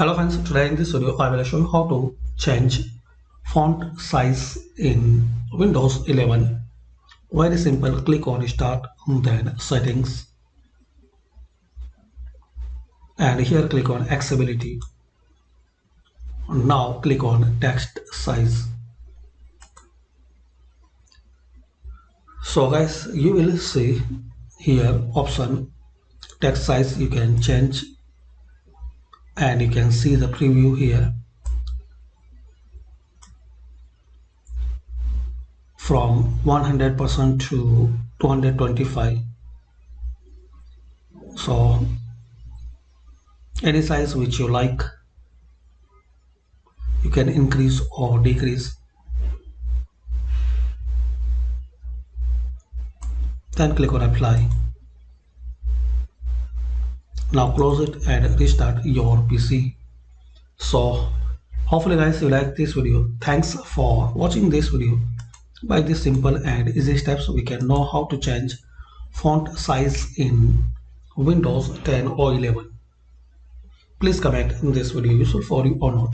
Hello friends, today in this video I will show you how to change font size in Windows 11. Very simple, click on Start, then Settings, and here click on Accessibility. Now click on Text Size. So guys, you will see here option text size you can change, and you can see the preview here from 100% to 225. So any size which you like, you can increase or decrease. Then click on Apply. Now close it and restart your PC. So hopefully guys you like this video. Thanks for watching this video. By this simple and easy steps we can know how to change font size in Windows 10 or 11. Please comment in this video useful for you or not.